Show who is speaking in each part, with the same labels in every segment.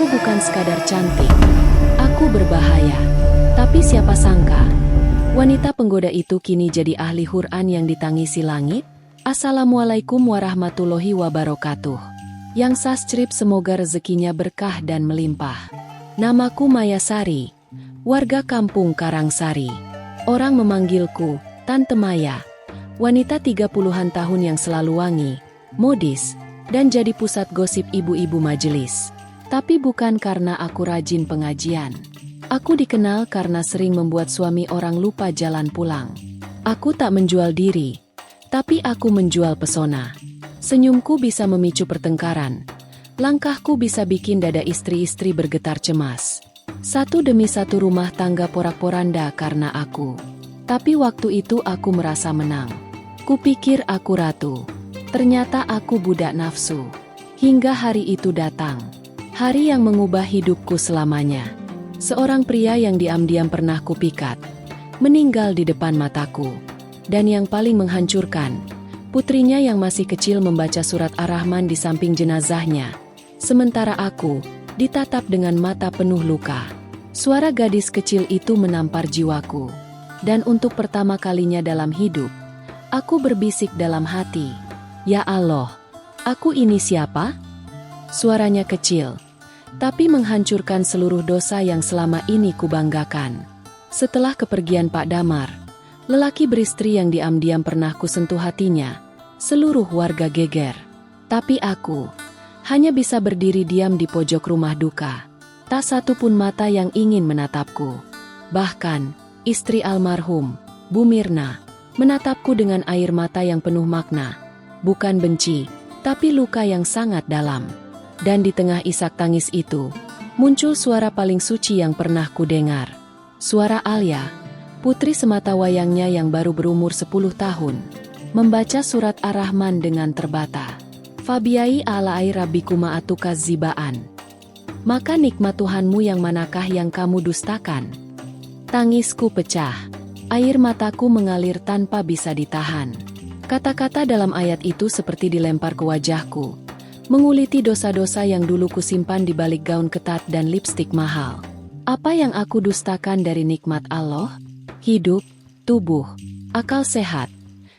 Speaker 1: Aku bukan sekadar cantik. Aku berbahaya. Tapi siapa sangka, wanita penggoda itu kini jadi ahli Quran yang ditangisi langit. Assalamualaikum warahmatullahi wabarakatuh. Yang subscribe semoga rezekinya berkah dan melimpah. Namaku Maya Sari, warga kampung Karangsari. Orang memanggilku Tante Maya. Wanita 30-an tahun yang selalu wangi, modis, dan jadi pusat gosip ibu-ibu majelis. Tapi bukan karena aku rajin pengajian. Aku dikenal karena sering membuat suami orang lupa jalan pulang. Aku tak menjual diri, tapi aku menjual pesona. Senyumku bisa memicu pertengkaran. Langkahku bisa bikin dada istri-istri bergetar cemas. Satu demi satu rumah tangga porak-poranda karena aku. Tapi waktu itu aku merasa menang. Kupikir aku ratu. Ternyata aku budak nafsu. Hingga hari itu datang. Hari yang mengubah hidupku selamanya. Seorang pria yang diam-diam pernah kupikat, meninggal di depan mataku. Dan yang paling menghancurkan, putrinya yang masih kecil membaca surat Ar-Rahman di samping jenazahnya. Sementara aku, ditatap dengan mata penuh luka. Suara gadis kecil itu menampar jiwaku. Dan untuk pertama kalinya dalam hidup, aku berbisik dalam hati, "Ya Allah, aku ini siapa?" Suaranya kecil, tapi menghancurkan seluruh dosa yang selama ini kubanggakan. Setelah kepergian Pak Damar, lelaki beristri yang diam-diam pernah kusentuh hatinya, seluruh warga geger. Tapi aku hanya bisa berdiri diam di pojok rumah duka. Tak satu pun mata yang ingin menatapku. Bahkan, istri almarhum, Bu Mirna, menatapku dengan air mata yang penuh makna. Bukan benci, tapi luka yang sangat dalam. Dan di tengah isak tangis itu, muncul suara paling suci yang pernah kudengar. Suara Alia, putri sematawayangnya yang baru berumur 10 tahun, membaca surat Ar-Rahman dengan terbata. Fabiai alai rabbikuma atukaz zibaan. Maka nikmat Tuhanmu yang manakah yang kamu dustakan? Tangisku pecah. Air mataku mengalir tanpa bisa ditahan. Kata-kata dalam ayat itu seperti dilempar ke wajahku, menguliti dosa-dosa yang dulu kusimpan di balik gaun ketat dan lipstik mahal. Apa yang aku dustakan dari nikmat Allah? Hidup, tubuh, akal sehat.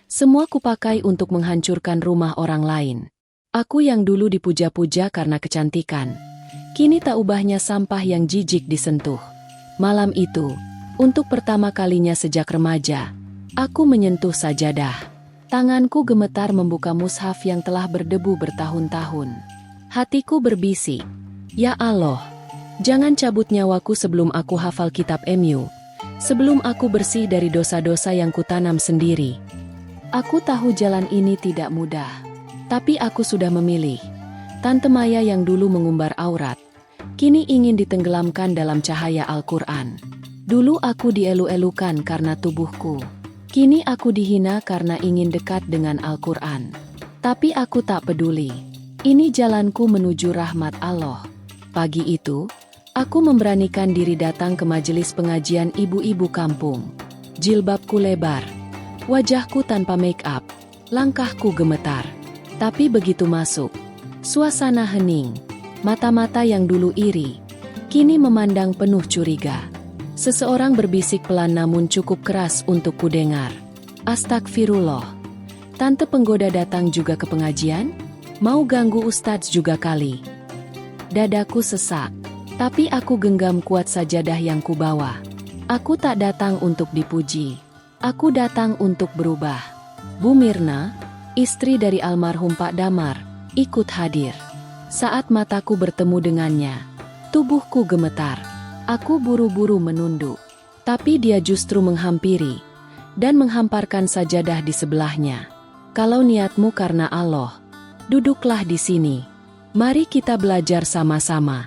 Speaker 1: Semua kupakai untuk menghancurkan rumah orang lain. Aku yang dulu dipuja-puja karena kecantikan, kini tak ubahnya sampah yang jijik disentuh. Malam itu, untuk pertama kalinya sejak remaja, aku menyentuh sajadah. Tanganku gemetar membuka mushaf yang telah berdebu bertahun-tahun. Hatiku berbisik, "Ya Allah, jangan cabut nyawaku sebelum aku hafal kitab MU. Sebelum aku bersih dari dosa-dosa yang kutanam sendiri." Aku tahu jalan ini tidak mudah. Tapi aku sudah memilih. Tante Maya yang dulu mengumbar aurat, kini ingin ditenggelamkan dalam cahaya Al-Quran. Dulu aku dielu-elukan karena tubuhku. Kini aku dihina karena ingin dekat dengan Al-Quran. Tapi aku tak peduli. Ini jalanku menuju rahmat Allah. Pagi itu, aku memberanikan diri datang ke majelis pengajian ibu-ibu kampung. Jilbabku lebar, wajahku tanpa make up, langkahku gemetar. Tapi begitu masuk, suasana hening. Mata-mata yang dulu iri, kini memandang penuh curiga. Seseorang berbisik pelan namun cukup keras untuk kudengar. "Astagfirullah. Tante penggoda datang juga ke pengajian? Mau ganggu Ustadz juga kali?" Dadaku sesak, tapi aku genggam kuat sajadah yang kubawa. Aku tak datang untuk dipuji. Aku datang untuk berubah. Bu Mirna, istri dari almarhum Pak Damar, ikut hadir. Saat mataku bertemu dengannya, tubuhku gemetar. Aku buru-buru menunduk, tapi dia justru menghampiri dan menghamparkan sajadah di sebelahnya. "Kalau niatmu karena Allah, duduklah di sini. Mari kita belajar sama-sama."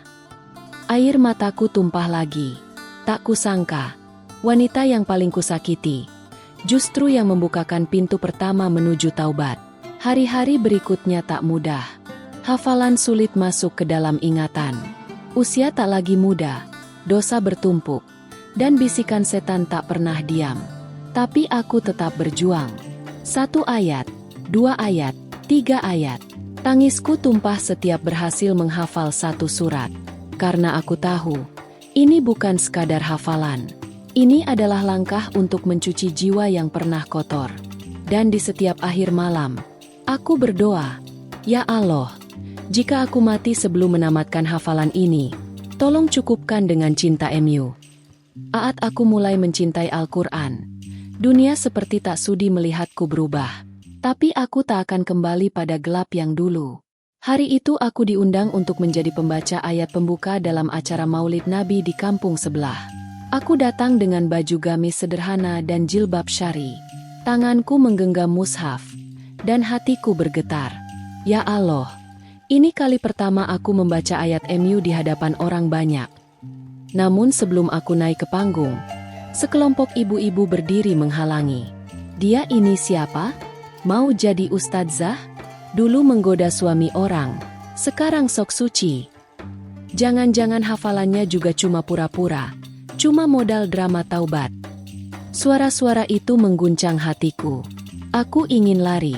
Speaker 1: Air mataku tumpah lagi. Tak kusangka, wanita yang paling kusakiti, justru yang membukakan pintu pertama menuju taubat. Hari-hari berikutnya tak mudah. Hafalan sulit masuk ke dalam ingatan. Usia tak lagi muda. Dosa bertumpuk, dan bisikan setan tak pernah diam. Tapi aku tetap berjuang. 1 ayat, 2 ayat, 3 ayat. Tangisku tumpah setiap berhasil menghafal 1 surat. Karena aku tahu, ini bukan sekadar hafalan. Ini adalah langkah untuk mencuci jiwa yang pernah kotor. Dan di setiap akhir malam, aku berdoa, "Ya Allah, jika aku mati sebelum menamatkan hafalan ini, tolong cukupkan dengan cinta MU." Saat aku mulai mencintai Al-Quran, dunia seperti tak sudi melihatku berubah. Tapi aku tak akan kembali pada gelap yang dulu. Hari itu aku diundang untuk menjadi pembaca ayat pembuka dalam acara Maulid Nabi di kampung sebelah. Aku datang dengan baju gamis sederhana dan jilbab syari. Tanganku menggenggam mushaf, dan hatiku bergetar. Ya Allah, ini kali pertama aku membaca ayat MU di hadapan orang banyak. Namun sebelum aku naik ke panggung, sekelompok ibu-ibu berdiri menghalangi. Dia ini siapa? Mau jadi ustadzah? Dulu menggoda suami orang, sekarang sok suci. Jangan-jangan hafalannya juga cuma pura-pura, cuma modal drama taubat. Suara-suara itu mengguncang hatiku. Aku ingin lari,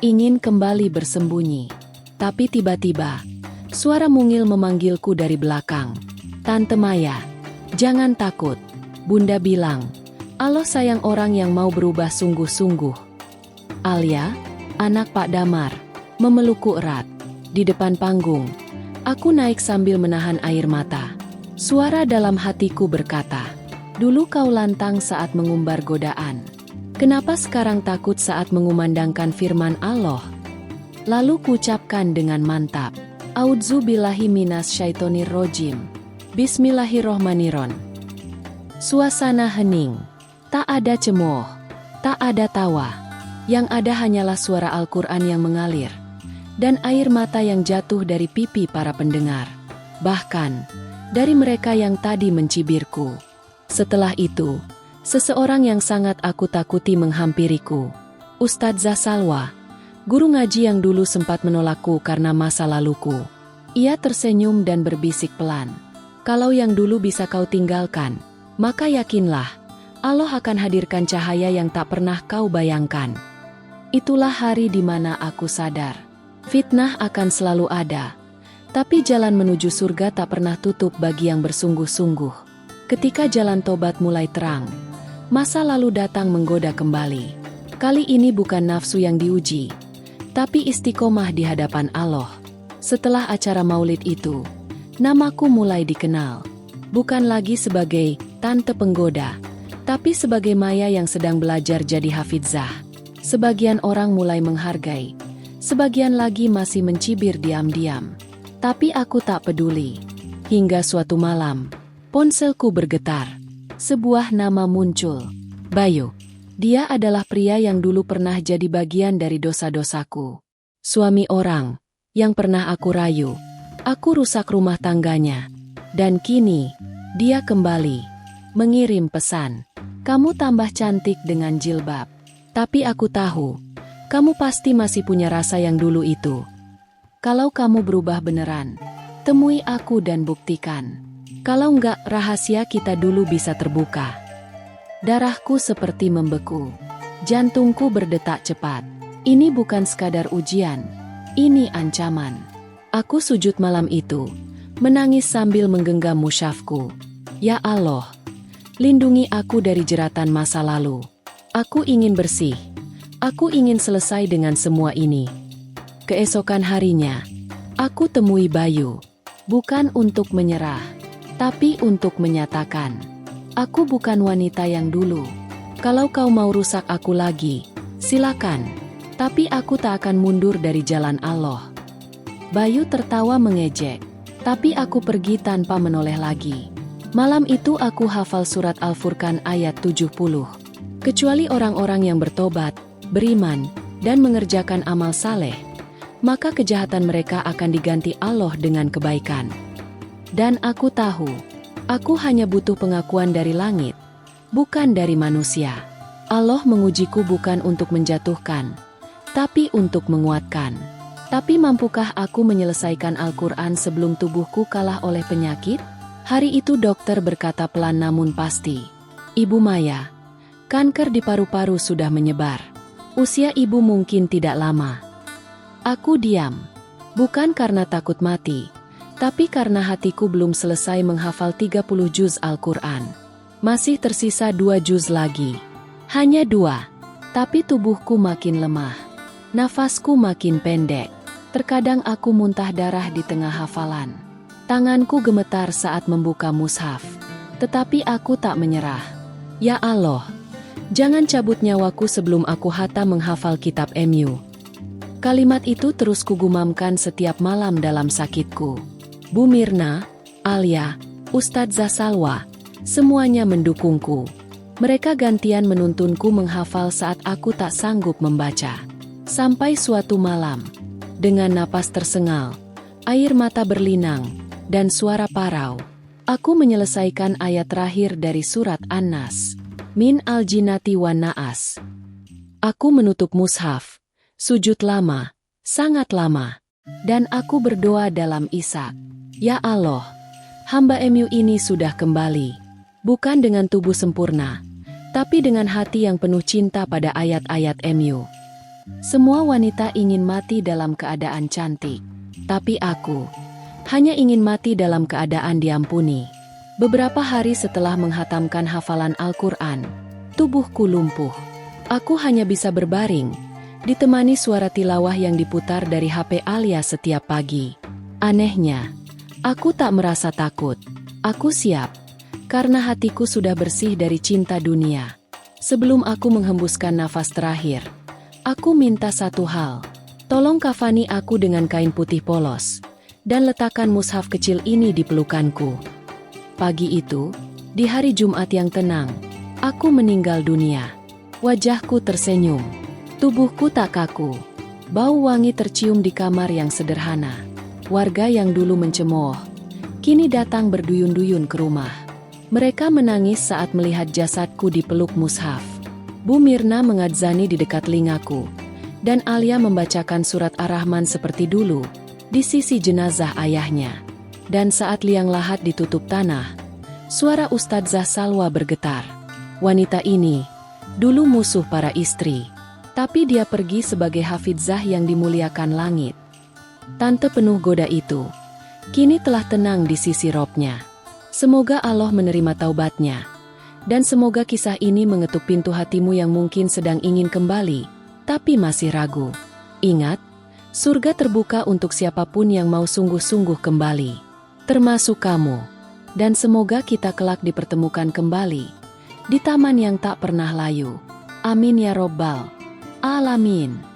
Speaker 1: ingin kembali bersembunyi. Tapi tiba-tiba, suara mungil memanggilku dari belakang. "Tante Maya, jangan takut." Bunda bilang, "Allah sayang orang yang mau berubah sungguh-sungguh." Alia, anak Pak Damar, memelukku erat. Di depan panggung, aku naik sambil menahan air mata. Suara dalam hatiku berkata, "Dulu kau lantang saat mengumbar godaan. Kenapa sekarang takut saat mengumandangkan firman Allah?" Lalu kuucapkan dengan mantap, "A'udzubillahi minas syaitonir rojim. Bismillahirrohmanirrohim." Suasana hening. Tak ada cemooh, tak ada tawa. Yang ada hanyalah suara Al-Quran yang mengalir, dan air mata yang jatuh dari pipi para pendengar. Bahkan, dari mereka yang tadi mencibirku. Setelah itu, seseorang yang sangat aku takuti menghampiriku. Ustadzah Salwa, guru ngaji yang dulu sempat menolakku karena masa laluku. Ia tersenyum dan berbisik pelan, "Kalau yang dulu bisa kau tinggalkan, maka yakinlah, Allah akan hadirkan cahaya yang tak pernah kau bayangkan." Itulah hari di mana aku sadar, fitnah akan selalu ada, tapi jalan menuju surga tak pernah tutup bagi yang bersungguh-sungguh. Ketika jalan tobat mulai terang, masa lalu datang menggoda kembali. Kali ini bukan nafsu yang diuji, tapi istiqomah di hadapan Allah. Setelah acara maulid itu, namaku mulai dikenal. Bukan lagi sebagai tante penggoda, tapi sebagai Maya yang sedang belajar jadi hafidzah. Sebagian orang mulai menghargai, sebagian lagi masih mencibir diam-diam. Tapi aku tak peduli. Hingga suatu malam, ponselku bergetar. Sebuah nama muncul. Bayu. Dia adalah pria yang dulu pernah jadi bagian dari dosa-dosaku. Suami orang yang pernah aku rayu. Aku rusak rumah tangganya. Dan kini, dia kembali mengirim pesan. "Kamu tambah cantik dengan jilbab. Tapi aku tahu, kamu pasti masih punya rasa yang dulu itu. Kalau kamu berubah beneran, temui aku dan buktikan. Kalau enggak, rahasia kita dulu bisa terbuka." Darahku seperti membeku. Jantungku berdetak cepat. Ini bukan sekadar ujian, ini ancaman. Aku sujud malam itu, menangis sambil menggenggam mushafku. Ya Allah, lindungi aku dari jeratan masa lalu. Aku ingin bersih. Aku ingin selesai dengan semua ini. Keesokan harinya, aku temui Bayu. Bukan untuk menyerah, tapi untuk menyatakan, "Aku bukan wanita yang dulu. Kalau kau mau rusak aku lagi, silakan. Tapi aku tak akan mundur dari jalan Allah." Bayu tertawa mengejek, tapi aku pergi tanpa menoleh lagi. Malam itu aku hafal surat Al-Furqan ayat 70. Kecuali orang-orang yang bertobat, beriman, dan mengerjakan amal saleh, maka kejahatan mereka akan diganti Allah dengan kebaikan. Dan aku tahu, aku hanya butuh pengakuan dari langit, bukan dari manusia. Allah mengujiku bukan untuk menjatuhkan, tapi untuk menguatkan. Tapi mampukah aku menyelesaikan Al-Quran sebelum tubuhku kalah oleh penyakit? Hari itu dokter berkata pelan namun pasti, "Ibu Maya, kanker di paru-paru sudah menyebar. Usia ibu mungkin tidak lama." Aku diam. Bukan karena takut mati, Tapi karena hatiku belum selesai menghafal 30 juz Al-Quran, masih tersisa 2 juz lagi. Hanya 2. Tapi tubuhku makin lemah. Nafasku makin pendek. Terkadang aku muntah darah di tengah hafalan. Tanganku gemetar saat membuka mushaf. Tetapi aku tak menyerah. Ya Allah, jangan cabut nyawaku sebelum aku hatam menghafal kitab MU. Kalimat itu terus kugumamkan setiap malam dalam sakitku. Bu Mirna, Alia, Ustadzah Salwa, semuanya mendukungku. Mereka gantian menuntunku menghafal saat aku tak sanggup membaca. Sampai suatu malam, dengan napas tersengal, air mata berlinang, dan suara parau, aku menyelesaikan ayat terakhir dari surat An-Nas. Min al-Jinnati wan Naas. Aku menutup mushaf, sujud lama, sangat lama, dan aku berdoa dalam isak. Ya Allah, hamba MU ini sudah kembali, bukan dengan tubuh sempurna, tapi dengan hati yang penuh cinta pada ayat-ayat MU. Semua wanita ingin mati dalam keadaan cantik, tapi aku hanya ingin mati dalam keadaan diampuni. Beberapa hari setelah menghatamkan hafalan Al-Quran, tubuhku lumpuh. Aku hanya bisa berbaring, ditemani suara tilawah yang diputar dari HP Alia setiap pagi. Anehnya, aku tak merasa takut. Aku siap, karena hatiku sudah bersih dari cinta dunia. Sebelum aku menghembuskan nafas terakhir, aku minta satu hal. Tolong kafani aku dengan kain putih polos, dan letakkan mushaf kecil ini di pelukanku. Pagi itu, di hari Jumat yang tenang, aku meninggal dunia. Wajahku tersenyum, tubuhku tak kaku. Bau wangi tercium di kamar yang sederhana. Warga yang dulu mencemooh, kini datang berduyun-duyun ke rumah. Mereka menangis saat melihat jasadku dipeluk mushaf. Bu Mirna mengadzani di dekat telingaku, dan Alia membacakan surat Ar-Rahman seperti dulu, di sisi jenazah ayahnya. Dan saat liang lahat ditutup tanah, suara Ustadzah Salwa bergetar. Wanita ini, dulu musuh para istri, tapi dia pergi sebagai hafidzah yang dimuliakan langit. Tante penuh goda itu, kini telah tenang di sisi robnya. Semoga Allah menerima taubatnya, dan semoga kisah ini mengetuk pintu hatimu yang mungkin sedang ingin kembali, tapi masih ragu. Ingat, surga terbuka untuk siapapun yang mau sungguh-sungguh kembali, termasuk kamu. Dan semoga kita kelak dipertemukan kembali, di taman yang tak pernah layu. Amin ya Robbal Alamin.